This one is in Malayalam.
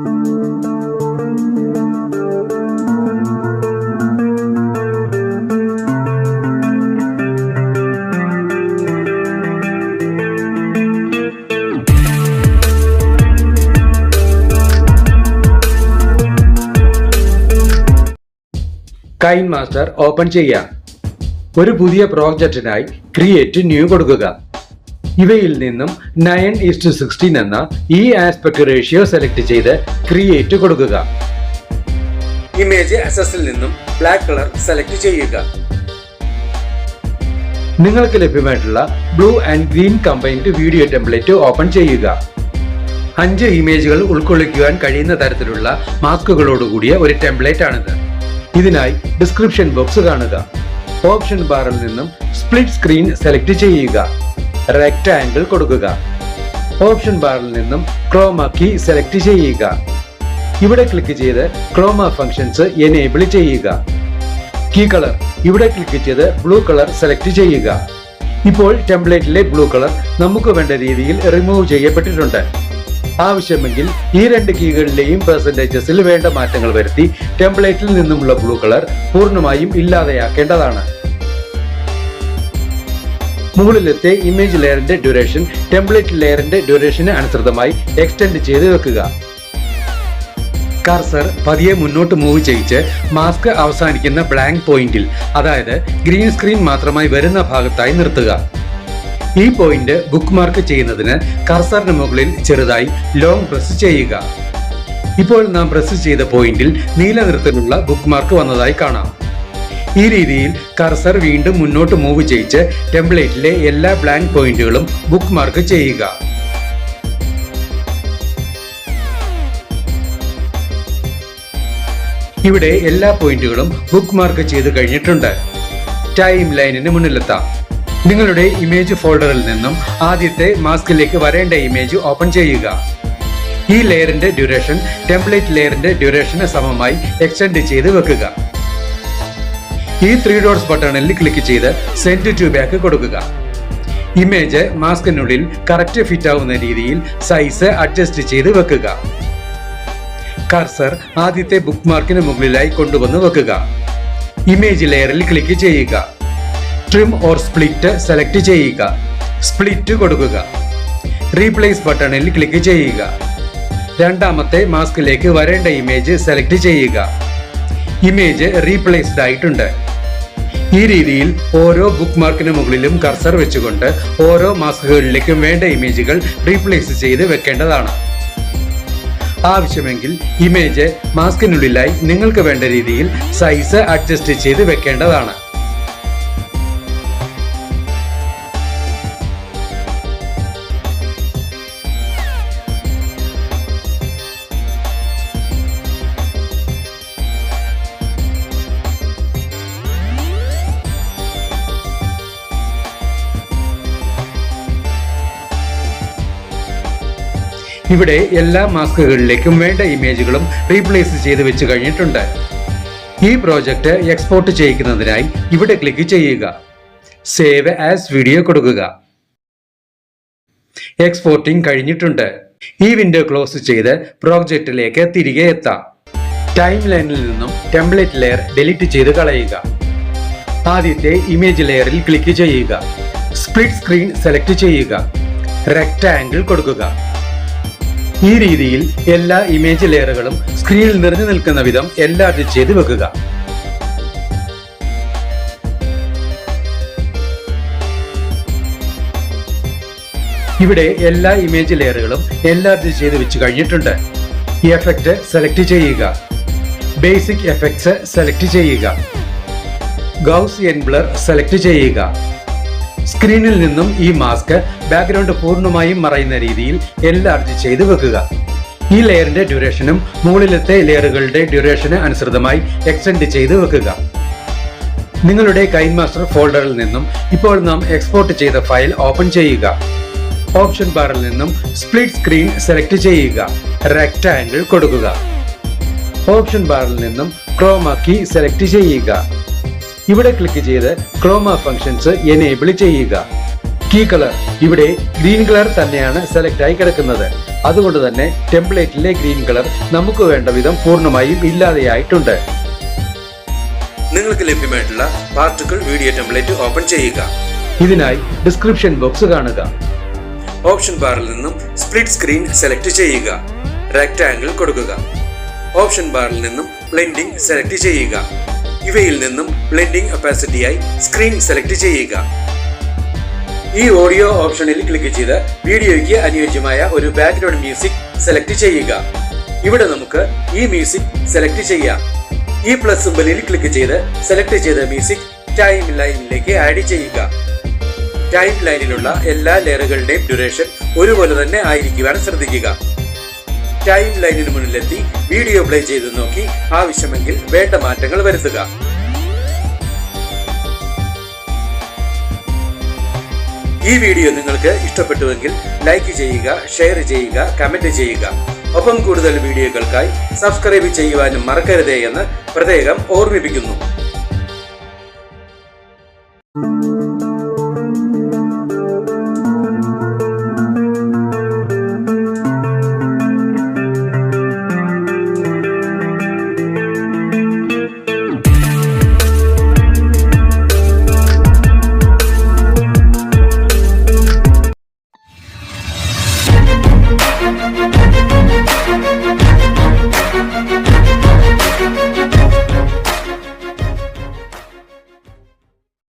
കൈൻമാസ്റ്റർ ഓപ്പൺ ചെയ്യാം. ഒരു പുതിയ പ്രോജക്റ്റിനായി ക്രിയേറ്റ് ന്യൂ കൊടുക്കുക. ഇവയിൽ നിന്നും 9:16 എന്ന ഈ ആസ്പെക്ട് റേഷ്യോ സെലക്ട് ചെയ്ത് ക്രിയേറ്റ് കൊടുക്കുക. ഇമേജ് അസസിൽ നിന്നും ബ്ലാക്ക് കളർ സെലക്ട് ചെയ്യുക. നിങ്ങൾക്ക് ലഭ്യമായിട്ടുള്ള blue and green combined video template open ചെയ്യുക. 5 ഇമേജുകൾ ഉൾക്കൊള്ളിക്കുവാൻ കഴിയുന്ന തരത്തിലുള്ള മാസ്കുകളോടുകൂടിയ ഒരു ടെംപ്ലേറ്റ് ആണിത്. ഇതിനായി ഡിസ്ക്രിപ്ഷൻ ബോക്സ് കാണുക. ഓപ്ഷൻ ബാറിൽ നിന്നും സ്പ്ലിറ്റ് സ്ക്രീൻ സെലക്ട് ചെയ്യുക. റെക്ടാംഗിൾ കൊടുക്കുക. ഓപ്ഷൻ ബാറിൽ നിന്നും ക്രോമ കീ സെലക്ട് ചെയ്യുക. ഇവിടെ ക്ലിക്ക് ചെയ്ത് ക്രോമ ഫങ്ഷൻസ് എനേബിൾ ചെയ്യുക. കീ കളർ ഇവിടെ ക്ലിക്ക് ചെയ്ത് ബ്ലൂ കളർ സെലക്ട് ചെയ്യുക. ഇപ്പോൾ ടെംപ്ലേറ്റിലെ ബ്ലൂ കളർ നമുക്ക് വേണ്ട രീതിയിൽ റിമൂവ് ചെയ്യപ്പെട്ടിട്ടുണ്ട്. ആവശ്യമെങ്കിൽ ഈ 2 കീകളിലെയും പെർസെന്റേജസിൽ വേണ്ട മാറ്റങ്ങൾ വരുത്തി ടെംപ്ലേറ്റിൽ നിന്നുമുള്ള ബ്ലൂ കളർ പൂർണ്ണമായും ഇല്ലാതെയാക്കേണ്ടതാണ്. മുകളിലത്തെ ഇമേജ് ലെയറിന്റെ ഡ്യൂറേഷൻ ടെംപ്ലേറ്റ് ലെയറിന്റെ ഡ്യൂറേഷന് അനുസൃതമായി എക്സ്റ്റെൻഡ് ചെയ്ത് വെക്കുക. കർസർ പതിയെ മുന്നോട്ട് മൂവ് ചെയ്യിച്ച് മാസ്ക് അവസാനിക്കുന്ന ബ്ലാങ്ക് പോയിന്റിൽ, അതായത് ഗ്രീൻ സ്ക്രീൻ മാത്രമായി വരുന്ന ഭാഗത്തായി നിർത്തുക. ഈ പോയിന്റ് ബുക്ക് മാർക്ക് ചെയ്യുന്നതിന് കർസറിന് മുകളിൽ ചെറുതായി ലോങ് പ്രസ് ചെയ്യുക. ഇപ്പോൾ നാം പ്രസ് ചെയ്ത പോയിന്റിൽ നീല നിറത്തിലുള്ള ബുക്ക് മാർക്ക് വന്നതായി കാണാം. ഈ രീതിയിൽ കർസർ വീണ്ടും മുന്നോട്ട് മൂവ് ചെയ്യിച്ച് ടെംപ്ലേറ്റിലെ എല്ലാ ബ്ലാങ്ക് പോയിന്റുകളും ബുക്ക് മാർക്ക് ചെയ്യുക. ഇവിടെ എല്ലാ പോയിന്റുകളും ബുക്ക് മാർക്ക് ചെയ്ത് കഴിഞ്ഞിട്ടുണ്ട്. ടൈം ലൈനിന് മുന്നിലെത്താം. നിങ്ങളുടെ ഇമേജ് ഫോൾഡറിൽ നിന്നും ആദ്യത്തെ മാസ്കിലേക്ക് വരേണ്ട ഇമേജ് ഓപ്പൺ ചെയ്യുക. ഈ ലെയറിന്റെ ഡ്യൂറേഷൻ ടെംപ്ലേറ്റ് ലെയറിന്റെ ഡ്യൂറേഷന് സമമായി എക്സ്റ്റെൻഡ് ചെയ്ത് വെക്കുക. ഈ 3 ഡോട്ട്സ് ബട്ടണിൽ ക്ലിക്ക് ചെയ്ത് സെൻഡ് ടു ബാക്ക് കൊടുക്കുക. ഇമേജ് മാസ്കിനുള്ളിൽ കറക്റ്റ് ഫിറ്റ് ആവുന്ന രീതിയിൽ സൈസ് അഡ്ജസ്റ്റ് ചെയ്ത് വെക്കുക. കർസർ ആദ്യത്തെ ബുക്ക് മാർക്കിന് മുകളിലായി കൊണ്ടുവന്ന് വെക്കുക. ഇമേജ് ലെയറിൽ ക്ലിക്ക് ചെയ്യുക. ട്രിം ഓർ സ്പ്ലിറ്റ് സെലക്ട് ചെയ്യുക. സ്പ്ലിറ്റ് കൊടുക്കുക. റീപ്ലേസ് ബട്ടണിൽ ക്ലിക്ക് ചെയ്യുക. രണ്ടാമത്തെ മാസ്കിലേക്ക് വരേണ്ട ഇമേജ് സെലക്ട് ചെയ്യുക. ഇമേജ് റീപ്ലേസ്ഡ് ആയിട്ടുണ്ട്. ഈ രീതിയിൽ ഓരോ ബുക്ക് മാർക്കിന് മുകളിലും കർസർ വെച്ചുകൊണ്ട് ഓരോ മാസ്കുകളിലേക്കും വേണ്ട ഇമേജുകൾ റീപ്ലേസ് ചെയ്ത് വെക്കേണ്ടതാണ്. ആവശ്യമെങ്കിൽ ഇമേജ് മാസ്കിനുള്ളിലായി നിങ്ങൾക്ക് വേണ്ട രീതിയിൽ സൈസ് അഡ്ജസ്റ്റ് ചെയ്ത് വെക്കേണ്ടതാണ്. ഇവിടെ എല്ലാ മാസ്കുകളിലേക്കും വേണ്ട ഇമേജുകളും റീപ്ലേസ് ചെയ്ത് വെച്ച് കഴിഞ്ഞിട്ടുണ്ട്. ഈ പ്രോജക്റ്റ് എക്സ്പോർട്ട് ചെയ്യിക്കുന്നതിനായി ഇവിടെ ക്ലിക്ക് ചെയ്യുക. സേവ് ആസ് വീഡിയോ കൊടുക്കുക. എക്സ്പോർട്ടിംഗ് കഴിഞ്ഞിട്ടുണ്ട്. ഈ വിൻഡോ ക്ലോസ് ചെയ്ത് പ്രോജക്റ്റിലേക്ക് തിരികെ എത്താം. ടൈം ലൈനിൽ നിന്നും ടെംപ്ലേറ്റ് ലെയർ ഡിലീറ്റ് ചെയ്ത് കളയുക. ആദ്യത്തെ ഇമേജ് ലെയറിൽ ക്ലിക്ക് ചെയ്യുക. സ്പ്ലിറ്റ് സ്ക്രീൻ സെലക്ട് ചെയ്യുക. റെക്ടാംഗിൾ കൊടുക്കുക. ഈ രീതിയിൽ എല്ലാ ഇമേജ് ലെയറുകളും സ്ക്രീനിൽ നിറഞ്ഞു നിൽക്കുന്ന വിധം എൻലാർജ് ചെയ്ത് വെക്കുക. ഇവിടെ എല്ലാ ഇമേജ് ലെയറുകളും എൻലാർജ് ചെയ്ത് വെച്ച് കഴിഞ്ഞിട്ടുണ്ട്. എഫക്റ്റ് സെലക്ട് ചെയ്യുക. ബേസിക് എഫക്ട്സ് സെലക്ട് ചെയ്യുക. ഗൗസിയൻ ബ്ലർ സെലക്ട് ചെയ്യുക. സ്ക്രീനിൽ നിന്നും ഈ മാസ്ക് ബാക്ക്ഗ്രൗണ്ട് പൂർണ്ണമായും മറയുന്ന രീതിയിൽ എൻലാർജ് ചെയ്ത് വെക്കുക. ഈ ലെയറിന്റെ ഡ്യൂറേഷനും മുകളിലത്തെ ലെയറുകളുടെ ഡ്യൂറേഷന് അനുസൃതമായി എക്സ്റ്റെൻഡ് ചെയ്ത് വെക്കുക. നിങ്ങളുടെ കൈൻമാസ്റ്റർ ഫോൾഡറിൽ നിന്നും ഇപ്പോൾ നാം എക്സ്പോർട്ട് ചെയ്ത ഫയൽ ഓപ്പൺ ചെയ്യുക. ഓപ്ഷൻ ബാറിൽ നിന്നും സ്പ്ലിറ്റ് സ്ക്രീൻ സെലക്ട് ചെയ്യുക. റെക്ടാംഗിൾ കൊടുക്കുക. ഓപ്ഷൻ ബാറിൽ നിന്നും ക്രോമ കീ സെലക്ട് ചെയ്യുക. ഇവിടെ ക്ലിക്ക് ചെയ്ത് ക്രോമ ഫങ്ഷൻസ് എനേബിൾ ചെയ്യുക. കീ കളർ ഇവിടെ ഗ്രീൻ കളർ തന്നെയാണ് സെലക്ട് ആയി കിടക്കുന്നത്. അതുകൊണ്ട് തന്നെ ടെംപ്ലേറ്റിലെ ഗ്രീൻ കളർ നമുക്ക് വേണ്ട വിധം പൂർണ്ണമായും ഇല്ലാതെയായിട്ടുണ്ട്. നിങ്ങൾക്ക് ലഭ്യമായിട്ടുള്ള പാർട്ടിക്കിൾ വീഡിയോ ടെംപ്ലേറ്റ് ഓപ്പൺ ചെയ്യുക. ഇതിനായി ഡിസ്ക്രിപ്ഷൻ ബോക്സ് കാണുക. ഓപ്ഷൻ ബാറിൽ നിന്നും സ്പ്ലിറ്റ് സ്ക്രീൻ സെലക്ട് ചെയ്യുക. റെക്ടാംഗിൾ കൊടുക്കുക. ഓപ്ഷൻ ബാറിൽ നിന്നും ബ്ലെൻഡിംഗ് സെലക്ട് ചെയ്യുക. ഇവയിൽ നിന്നും ബ്ലെൻഡിംഗ് ഒപ്പാസിറ്റിയായി സ്ക്രീൻ സെലക്ട് ചെയ്യുക. ഈ ഓഡിയോ ഓപ്ഷനിൽ ക്ലിക്ക് ചെയ്ത് വീഡിയോയ്ക്ക് അനുയോജ്യമായ ഒരു ബാക്ക്ഗ്രൗണ്ട് മ്യൂസിക് സെലക്ട് ചെയ്യുക. ഇവിടെ നമുക്ക് ഈ മ്യൂസിക് സെലക്ട് ചെയ്യാം. ഈ പ്ലസ് സിംബലിൽ ക്ലിക്ക് ചെയ്ത് സെലക്ട് ചെയ്ത മ്യൂസിക് ടൈം ലൈനിലേക്ക് ആഡ് ചെയ്യുക. ടൈം ലൈനിലുള്ള എല്ലാ ലെയറുകളുടെയും ഡ്യൂറേഷൻ ഒരുപോലെ തന്നെ ആയിരിക്കുവാൻ ശ്രദ്ധിക്കുക. ടൈം ലൈനിന് മുന്നിലെത്തി വീഡിയോ പ്ലേ ചെയ്ത് നോക്കി ആവശ്യമെങ്കിൽ വേണ്ട മാറ്റങ്ങൾ വരുത്തുക. ഈ വീഡിയോ നിങ്ങൾക്ക് ഇഷ്ടപ്പെട്ടുവെങ്കിൽ ലൈക്ക് ചെയ്യുക, ഷെയർ ചെയ്യുക, കമന്റ് ചെയ്യുക. ഒപ്പം കൂടുതൽ വീഡിയോകൾക്കായി സബ്സ്ക്രൈബ് ചെയ്യുവാനും മറക്കരുതേ എന്ന് പ്രത്യേകം ഓർമ്മിപ്പിക്കുന്നു.